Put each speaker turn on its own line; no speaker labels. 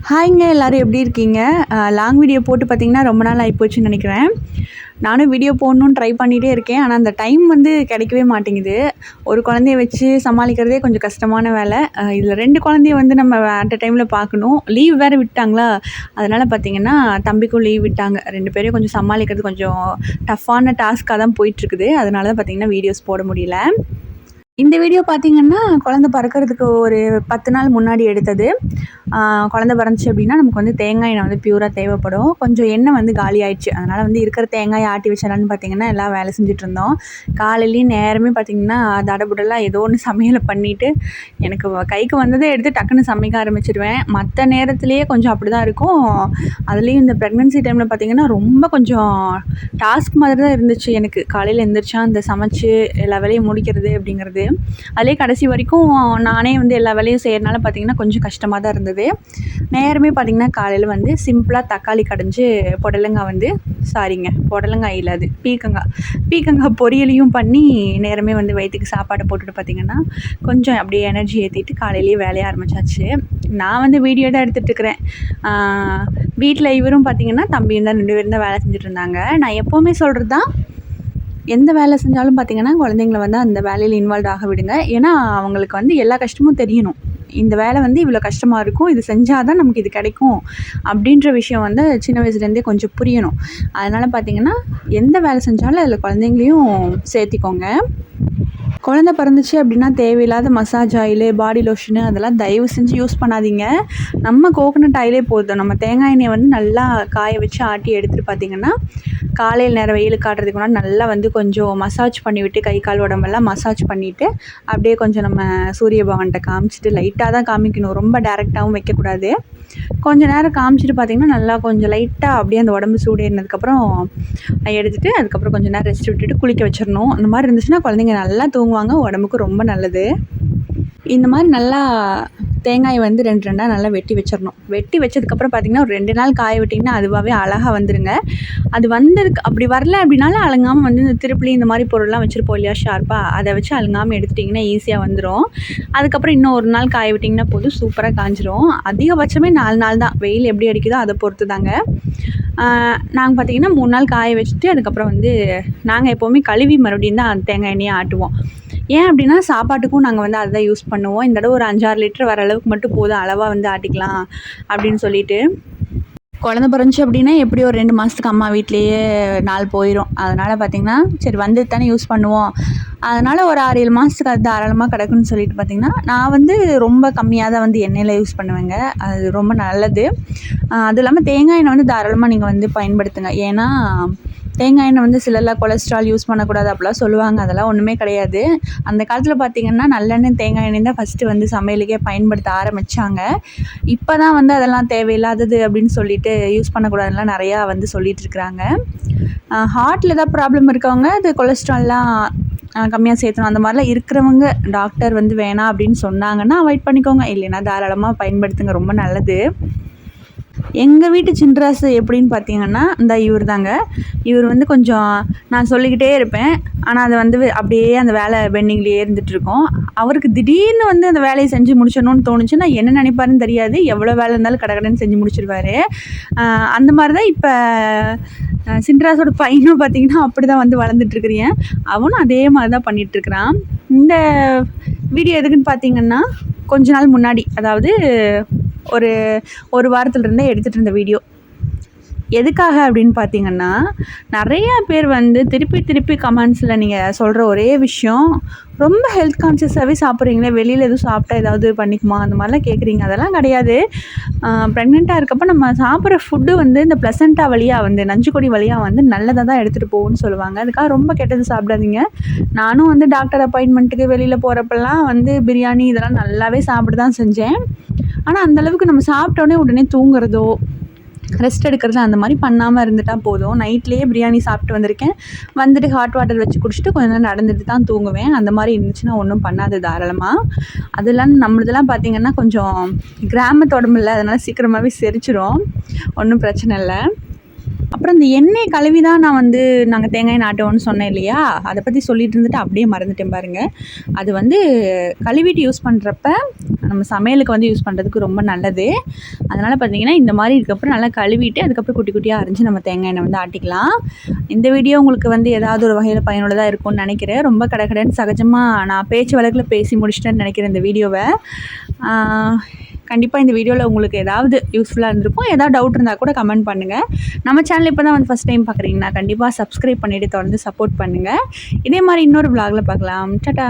ஹாய்ங்க எல்லாரும் எப்படி இருக்கீங்க? லாங் வீடியோ போட்டு பார்த்தீங்கன்னா, ரொம்ப நாள் ஆயிப்போச்சுன்னு நெனைக்கிறேன். நானும் வீடியோ போடணும்னு ட்ரை பண்ணிகிட்டே இருக்கேன். ஆனா, அந்த டைம் வந்து கிடைக்கவே மாட்டேங்குது. ஒரு குழந்தைய வச்சு சமாளிக்கிறதே கொஞ்சம் கஷ்டமான வேலை. இதில் 2 குழந்தைய வந்து நம்ம அட் அ டைமில் பார்க்கணும். லீவ் வேறு விட்டாங்களா, அதனால் பார்த்தீங்கன்னா தம்பிக்கும் லீவ் விட்டாங்க. 2 பேரையும் கொஞ்சம் சமாளிக்கிறது கொஞ்சம் டஃப்பான டாஸ்க்காக தான் போயிட்டுருக்குது. அதனால தான் பார்த்தீங்கன்னா வீடியோஸ் போட முடியல. இந்த வீடியோ பார்த்தீங்கன்னா, குழந்த பிறக்கறதுக்கு ஒரு 10 நாள் முன்னாடி எடுத்தது. குழந்த பிறந்துச்சு அப்படின்னா, நமக்கு வந்து தேங்காய் எண்ணெய் வந்து பியூரா தேவைப்படும். கொஞ்சம் எண்ணெய் வந்து காலி ஆயிடுச்சு. அதனால் வந்து இருக்கிற தேங்காயை ஆட்டி வச்சிடலான்னு பார்த்தீங்கன்னா, எல்லாம் வேலை செஞ்சுட்ருந்தோம். காலையிலேயும் நேரமே பார்த்தீங்கன்னா, தடபுடலா ஏதோ ஒன்று சமையலை பண்ணிவிட்டு, எனக்கு கைக்கு வந்ததை எடுத்து டக்குன்னு சமைக்க ஆரம்பிச்சிடுவேன். மற்ற நேரத்துலேயே கொஞ்சம் அப்படி தான் இருக்கும். அதுலேயும் இந்த ப்ரெக்னென்சி டைமில் பார்த்தீங்கன்னா, ரொம்ப கொஞ்சம் டாஸ்க் மாதிரி தான் இருந்துச்சு எனக்கு. காலையில் எந்திரிச்சா அந்த சமைச்சு எல்லா வேலையும் முடிக்கிறது அப்படிங்கிறது. அதிலே கடைசி வரைக்கும் நானே வந்து எல்லா வேலையும் செய்கிறனால பார்த்திங்கன்னா கொஞ்சம் கஷ்டமாக தான் இருந்தது. நேரமே பார்த்திங்கன்னா காலையில் வந்து சிம்பிளாக தக்காளி கடைஞ்சி புடலங்காய் இல்லை, அது பீக்கங்காய் பொரியலையும் பண்ணி நேரமே வந்து வயிற்றுக்கு சாப்பாடை போட்டுட்டு பார்த்திங்கன்னா கொஞ்சம் அப்படியே எனர்ஜி ஏற்றிட்டு காலையிலேயே வேலையை ஆரம்பித்தாச்சு. நான் வந்து வீடியோ தான் எடுத்துகிட்ருக்கிறேன். வீட்டில் இவரும் பார்த்திங்கன்னா தம்பியும் தான் 2 பேரும் தான் வேலை செஞ்சுட்டு இருந்தாங்க. நான் எப்போவுமே சொல்கிறது தான், எந்த வேலை செஞ்சாலும் பார்த்திங்கன்னா குழந்தைங்கள வந்து அந்த வேலையில் இன்வால்வ் ஆக விடுங்க. ஏன்னா அவங்களுக்கு வந்து எல்லா கஷ்டமும் தெரியணும். இந்த வேலை வந்து இவ்வளோ கஷ்டமாக இருக்கும், இது செஞ்சால் தான் நமக்கு இது கிடைக்கும் அப்படின்ற விஷயம் வந்து சின்ன வயசுலேருந்தே கொஞ்சம் புரியணும். அதனால் பார்த்திங்கன்னா எந்த வேலை செஞ்சாலும் அதில் குழந்தைங்களையும் சேர்த்திக்கோங்க. குழந்த பிறந்துச்சு அப்படின்னா தேவையில்லாத மசாஜ் ஆயிலு, பாடி லோஷனு அதெல்லாம் தயவு செஞ்சு யூஸ் பண்ணாதீங்க. நம்ம கோகனட் ஆயிலே போதும். நம்ம தேங்காய் எண்ணெயை வந்து நல்லா காய வச்சு ஆட்டி எடுத்துகிட்டு பார்த்திங்கன்னா, காலையில் நேரம் வெயிலுக்கு காட்டுறதுக்கு முன்னாடி நல்லா வந்து கொஞ்சம் மசாஜ் பண்ணிவிட்டு, கை கால் உடம்பெல்லாம் மசாஜ் பண்ணிவிட்டு, அப்படியே கொஞ்சம் நம்ம சூரிய பகவான்கிட்ட காமிச்சிட்டு, லைட்டாக தான் காமிக்கணும், ரொம்ப டேரெக்டாகவும் வைக்கக்கூடாது. கொஞ்சம் நேரம் காமிச்சிட்டு பார்த்திங்கன்னா, நல்லா கொஞ்சம் லைட்டாக அப்படியே அந்த உடம்பு சூடு ஏறினதுக்கப்புறம் எடுத்துகிட்டு, அதுக்கப்புறம் கொஞ்சம் நேரம் ரெஸ்ட் விட்டுட்டு குளிக்க வச்சிடணும். அந்த மாதிரி இருந்துச்சுன்னா குழந்தைங்க நல்லா தூங்குவாங்க, உடம்புக்கு ரொம்ப நல்லது. இந்த மாதிரி நல்லா தேங்காயை வந்து 2 2 நல்லா வெட்டி வச்சிடணும். வெட்டி வச்சதுக்கப்புறம் பார்த்திங்கன்னா, ஒரு 2 நாள் காய விட்டிங்கன்னா அதுவாகவே அழகாக வந்துடுங்க. அது வந்ததுக்கு அப்படி வரல அப்படின்னாலும் அழுங்காமல் வந்து இந்த திருப்புளி இந்த மாதிரி பொருள்லாம் வச்சுருப்போம் இல்லையா ஷார்ப்பாக, அதை வச்சு அழுங்காமல் எடுத்துட்டிங்கன்னா ஈஸியாக வந்துடும். அதுக்கப்புறம் இன்னும் ஒரு நாள் காய விட்டிங்கன்னா போதும், சூப்பராக காஞ்சிரும். அதிகபட்சமே 4 நாள் தான், வெயில் எப்படி அடிக்குதோ அதை பொறுத்து தாங்க. நாங்கள் பார்த்திங்கன்னா 3 நாள் காய வச்சுட்டு அதுக்கப்புறம் வந்து நாங்கள் எப்போவுமே கழுவி மறுபடியும் தான் தேங்காய் எண்ணெயை ஆட்டுவோம். ஏன் அப்படின்னா சாப்பாட்டுக்கும் நாங்கள் வந்து அதுதான் யூஸ் பண்ணுவோம். இந்த தடவை ஒரு 5 6 லிட்டர் வர அளவுக்கு மட்டும் போதும், அளவாக வந்து ஆட்டிக்கலாம் அப்படின்னு சொல்லிட்டு. குழந்த பிறந்துச்சு அப்படின்னா எப்படி ஒரு 2 மாதத்துக்கு அம்மா வீட்லேயே நாள் போயிடும். அதனால் பார்த்திங்கன்னா சரி வந்து தானே யூஸ் பண்ணுவோம், அதனால் ஒரு 6 7 மாதத்துக்கு அது தாராளமாக கிடக்குன்னு சொல்லிட்டு பார்த்திங்கன்னா, நான் வந்து ரொம்ப கம்மியாக தான் வந்து எண்ணெயில் யூஸ் பண்ணுவேங்க. அது ரொம்ப நல்லது. அதுவும் இல்லாமல் தேங்காய் எண்ணெய் வந்து தாராளமாக நீங்கள் வந்து பயன்படுத்துங்க. ஏன்னா தேங்காய் எண்ணெய் வந்து சிலர்லாம் கொலஸ்ட்ரால் யூஸ் பண்ணக்கூடாது அப்படிலாம் சொல்லுவாங்க. அதெல்லாம் ஒன்றுமே கிடையாது. அந்த காலத்தில் பார்த்திங்கன்னா நல்லெண்ணெய் தேங்காய் எண்ணெய் தான் ஃபஸ்ட்டு வந்து சமையலுக்கே பயன்படுத்த ஆரம்பித்தாங்க. இப்போ தான் வந்து அதெல்லாம் தேவையில்லாதது அப்படின்னு சொல்லிட்டு யூஸ் பண்ணக்கூடாதுலாம் நிறையா வந்து சொல்லிகிட்ருக்குறாங்க. ஹார்ட்டில் ஏதாவது ப்ராப்ளம் இருக்கவங்க அது கொலஸ்ட்ரால்லாம் கம்மியாக சேர்த்தணும் அந்த மாதிரிலாம் இருக்கிறவங்க டாக்டர் வந்து வேணாம் அப்படின்னு சொன்னாங்கன்னா அவாய்ட் பண்ணிக்கோங்க. இல்லைன்னா தாராளமாக பயன்படுத்துங்க, ரொம்ப நல்லது. எங்கள் வீட்டு சின்ராசு எப்படின்னு பார்த்தீங்கன்னா, இவர் தாங்க. இவர் வந்து கொஞ்சம் நான் சொல்லிக்கிட்டே இருப்பேன். ஆனால் அது வந்து அப்படியே அந்த வேலை பெண்டிங்லேயே இருந்துகிட்ருக்கும். அவருக்கு திடீர்னு வந்து அந்த வேலையை செஞ்சு முடிச்சிடணும்னு தோணுச்சுன்னா என்ன நினைப்பாருன்னு தெரியாது, எவ்வளோ வேலை இருந்தாலும் கடகடன்னு செஞ்சு முடிச்சிடுவார். அந்த மாதிரி தான் இப்போ சின்ராஸோட பையனும் பார்த்திங்கன்னா அப்படி தான் வந்து வளர்ந்துட்டுருக்குறேன். அவனும் அதே மாதிரி தான் பண்ணிகிட்ருக்குறான். இந்த வீடியோ எதுக்குன்னு பார்த்திங்கன்னா, கொஞ்ச நாள் முன்னாடி, அதாவது ஒரு வாரத்துலேருந்தே எடுத்துகிட்டு இருந்த வீடியோ. எதுக்காக அப்படின்னு பார்த்தீங்கன்னா, நிறையா பேர் வந்து திருப்பி கமெண்ட்ஸில் நீங்கள் சொல்கிற ஒரே விஷயம், ரொம்ப ஹெல்த் கான்ஷியஸாகவே சாப்பிட்றீங்களே, வெளியில் எதுவும் சாப்பிட்டா ஏதாவது பண்ணிக்குமா அந்த மாதிரிலாம் கேட்குறீங்க. அதெல்லாம் கிடையாது. ப்ரெக்னெண்ட்டாக இருக்கப்போ நம்ம சாப்பிட்ற ஃபுட்டு வந்து இந்த ப்ளசண்டா வழியாக வந்து நஞ்சுக்கொடி வழியாக வந்து நல்லதாக தான் எடுத்துகிட்டு போகும்னு சொல்லுவாங்க. அதுக்காக ரொம்ப கெட்டது சாப்பிடாதீங்க. நானும் வந்து டாக்டர் அப்பாயின்மெண்ட்டுக்கு வெளியில் போகிறப்பெல்லாம் வந்து பிரியாணி இதெல்லாம் நல்லாவே சாப்பிட்டு தான் செஞ்சேன். ஆனால் அந்தளவுக்கு நம்ம சாப்பிட்டோன்னே உடனே தூங்குறதோ ரெஸ்ட் எடுக்கிறது அந்த மாதிரி பண்ணாமல் இருந்துட்டால் போதும். நைட்லேயே பிரியாணி சாப்பிட்டு வந்திருக்கேன், வந்துட்டு ஹாட் வாட்டர் வச்சு குடிச்சிட்டு கொஞ்ச நேரம் நடந்துட்டு தான் தூங்குவேன். அந்த மாதிரி இருந்துச்சுன்னா ஒன்றும் பண்ணாது தாராளமாக. அதெல்லாம் நம்மளதெல்லாம் பார்த்திங்கன்னா கொஞ்சம் கிராமத்து உடம்பு இல்லை, அதனால் சீக்கிரமாகவே செரிச்சிரும், ஒன்றும் பிரச்சனை இல்லை. அப்புறம் இந்த எண்ணெய் கழுவி தான் நான் வந்து நாங்கள் தேங்காய் நாட்டுவோம்னு சொன்னேன் இல்லையா, அதை பற்றி சொல்லிட்டு இருந்துட்டு அப்படியே மறந்துட்டேன் பாருங்கள். அது வந்து கழுவிட்டு யூஸ் பண்ணுறப்ப நம்ம சமையலுக்கு வந்து யூஸ் பண்ணுறதுக்கு ரொம்ப நல்லது. அதனால் பார்த்தீங்கன்னா இந்த மாதிரி இதுக்கப்புறம் நல்லா கழுவிட்டு அதுக்கப்புறம் குட்டி குட்டியாக அரிஞ்சு நம்ம தேங்காய் எண்ணெய் வந்து ஆட்டிக்கலாம். இந்த வீடியோ உங்களுக்கு வந்து ஏதாவது ஒரு வகையில் பயனுள்ளதாக இருக்கும்னு நினைக்கிறேன். ரொம்ப கடகடன்னு சகஜமாக நான் பேச்சு வழக்கில் பேசி முடிச்சிட்டேன்னு நினைக்கிறேன் இந்த வீடியோவை. கண்டிப்பாக இந்த வீடியோவில் உங்களுக்கு ஏதாவது யூஸ்ஃபுல்லாக இருந்திருக்கும். ஏதாவது டவுட் இருந்தால் கூட கமெண்ட் பண்ணுங்கள். நம்ம சேனல் இப்போ தான் வந்து ஃபஸ்ட் டைம் பார்க்குறீங்கன்னா கண்டிப்பாக சப்ஸ்கிரைப் பண்ணிவிட்டு தொடர்ந்து சப்போர்ட் பண்ணுங்கள். இதே மாதிரி இன்னொரு vlogல பார்க்கலாம். டாடா.